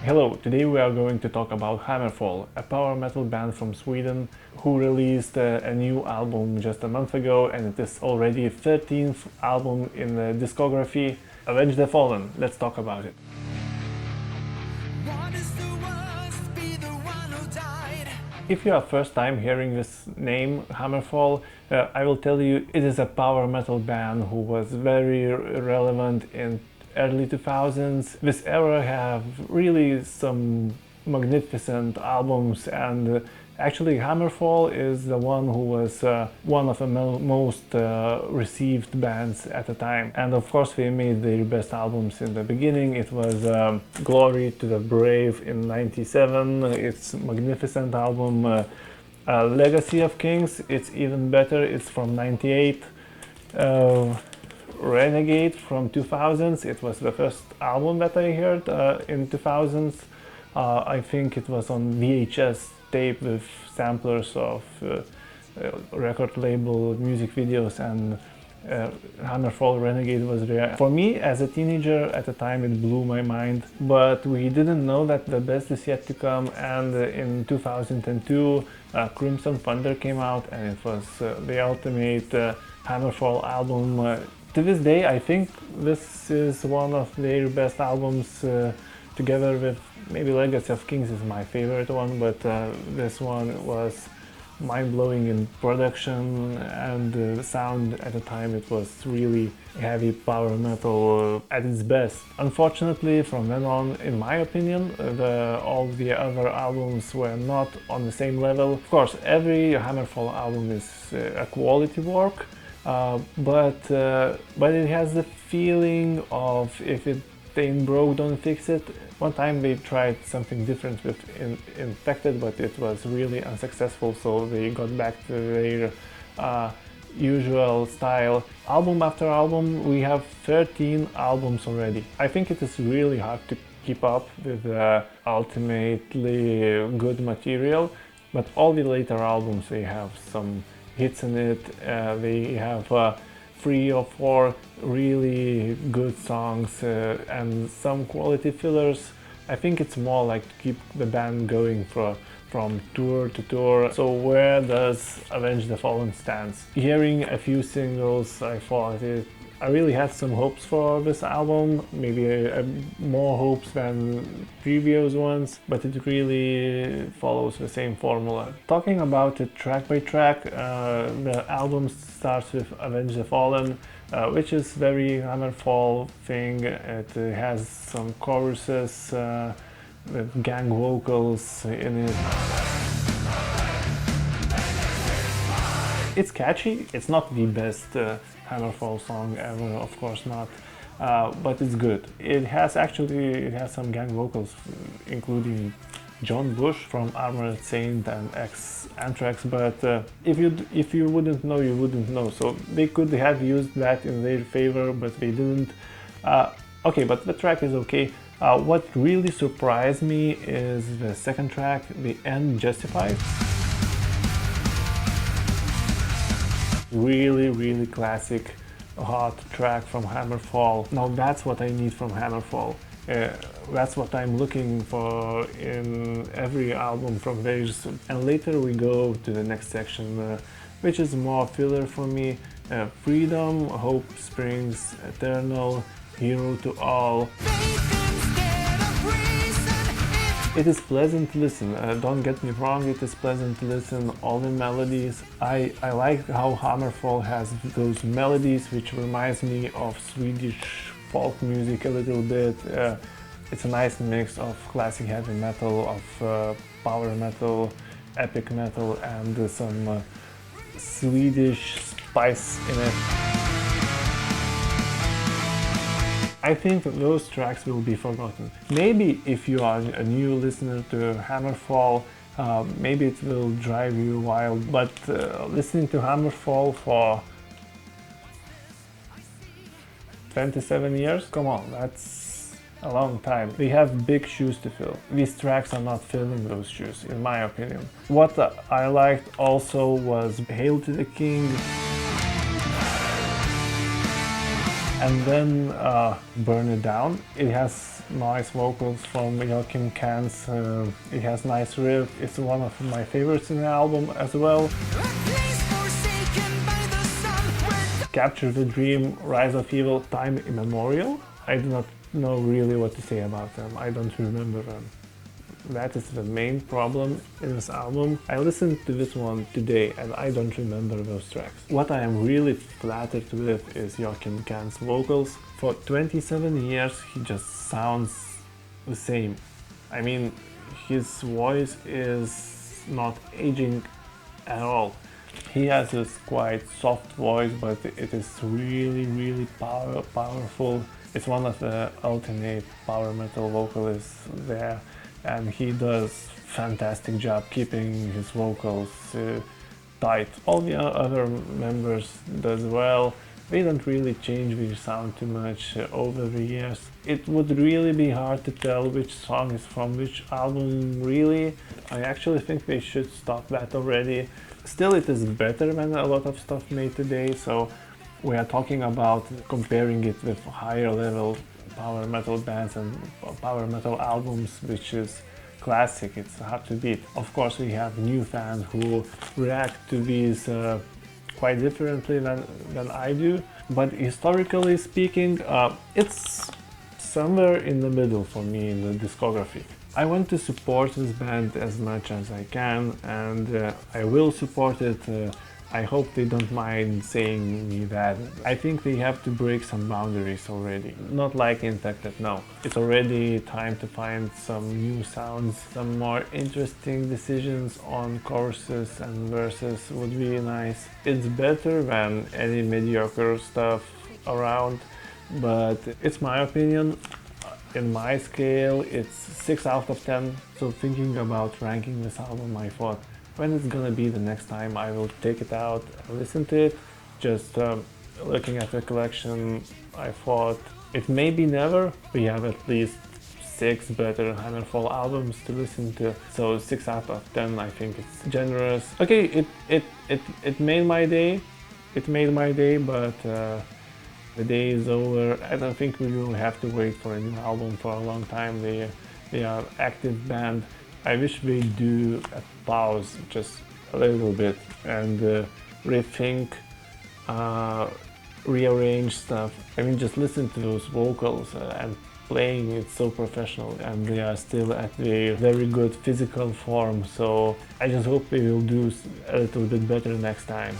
Hello, today we are going to talk about HAMMERFALL, a power metal band from Sweden who released a new album just a month ago, and it is already 13th album in the discography, Avenge The Fallen. Let's talk about it. If you are first time hearing this name, HAMMERFALL, I will tell you it is a power metal band who was very relevant in early 2000s. This era have really some magnificent albums, and actually HAMMERFALL is the one who was one of the most received bands at the time. And of course they made their best albums in the beginning. It was Glory to the Brave in '97, it's a magnificent album. Legacy of Kings, it's even better, it's from '98. Renegade from 2000s, it was the first album that I heard in 2000s. I think it was on VHS tape with samplers of record label music videos, and HAMMERFALL Renegade was there. For me as a teenager at the time it blew my mind, but we didn't know that the best is yet to come, and in 2002 Crimson Thunder came out, and it was the ultimate HAMMERFALL album. To this day, I think this is one of their best albums, together with maybe Legacy of Kings is my favorite one, but this one was mind-blowing in production and the sound at the time. It was really heavy power metal at its best. Unfortunately, from then on, in my opinion, all the other albums were not on the same level. Of course, every HAMMERFALL album is a quality work, but it has the feeling of if it ain't broke, don't fix it. One time they tried something different with Infected, but it was really unsuccessful, so they got back to their usual style. Album after album, we have 13 albums already. I think it is really hard to keep up with ultimately good material, but all the later albums, they have some hits in it. They have 3 or 4 really good songs and some quality fillers. I think it's more like to keep the band going from tour to tour. So where does Avenge the Fallen stand? Hearing a few singles, I thought I really had some hopes for this album, maybe more hopes than previous ones, but it really follows the same formula. Talking about it track by track, the album starts with Avenge the Fallen, which is very HAMMERFALL thing. It has some choruses with gang vocals in it. It's catchy. It's not the best HAMMERFALL song ever, of course not, but it's good. It has some gang vocals, including John Bush from Armored Saint and Anthrax, but if you wouldn't know, you wouldn't know. So they could have used that in their favor, but they didn't. Okay, but the track is okay. What really surprised me is the second track, The End Justified. Really classic, hot track from HAMMERFALL. Now that's what I need from HAMMERFALL. That's what I'm looking for in every album from theirs. And later we go to the next section, which is more filler for me. Freedom, Hope Springs, Eternal, Hero to All. It is pleasant to listen, don't get me wrong, it is pleasant to listen, all the melodies. I like how HAMMERFALL has those melodies which reminds me of Swedish folk music a little bit. It's a nice mix of classic heavy metal, of power metal, epic metal, and some Swedish spice in it. I think that those tracks will be forgotten. Maybe if you are a new listener to HAMMERFALL, maybe it will drive you wild, but listening to HAMMERFALL for 27 years? Come on, that's a long time. They have big shoes to fill. These tracks are not filling those shoes, in my opinion. What I liked also was Hail to the King. and then Burn It Down. It has nice vocals from joacimcans, it has nice riff, it's one of my favorites in the album as well. Capture the Dream, Rise of Evil, Time Immemorial. I do not know really what to say about them, I don't remember them. That is the main problem in this album. I listened to this one today and I don't remember those tracks. What I am really flattered with is joacimcans' vocals. For 27 years he just sounds the same. I mean, his voice is not aging at all. He has this quite soft voice, but it is really powerful. It's one of the alternate power metal vocalists there, and he does fantastic job keeping his vocals tight. All the other members does well. They don't really change their sound too much over the years. It would really be hard to tell which song is from which album, really. I actually think they should stop that already. Still, it is better than a lot of stuff made today, so we are talking about comparing it with higher level power metal bands and power metal albums, which is classic, it's hard to beat. Of course, we have new fans who react to these quite differently than I do, but historically speaking, it's somewhere in the middle for me in the discography. I want to support this band as much as I can, and I will support it. I hope they don't mind saying me that. I think they have to break some boundaries already. Not like Infected, no. It's already time to find some new sounds, some more interesting decisions on choruses and verses would be nice. It's better than any mediocre stuff around, but it's my opinion. In my scale, it's 6 out of 10. So thinking about ranking this album, I thought, when it's gonna be the next time I will take it out and listen to it. Just looking at the collection, I thought it may be never. We have at least 6 better HAMMERFALL albums to listen to, so 6 out of 10 I think it's generous. Okay, it made my day. It made my day, but the day is over. I don't think we will have to wait for a new album for a long time. They are active band. I wish they do a pause just a little bit and rethink, rearrange stuff. I mean, just listen to those vocals and playing it so professional, and they are still at a very good physical form. So I just hope they will do a little bit better next time.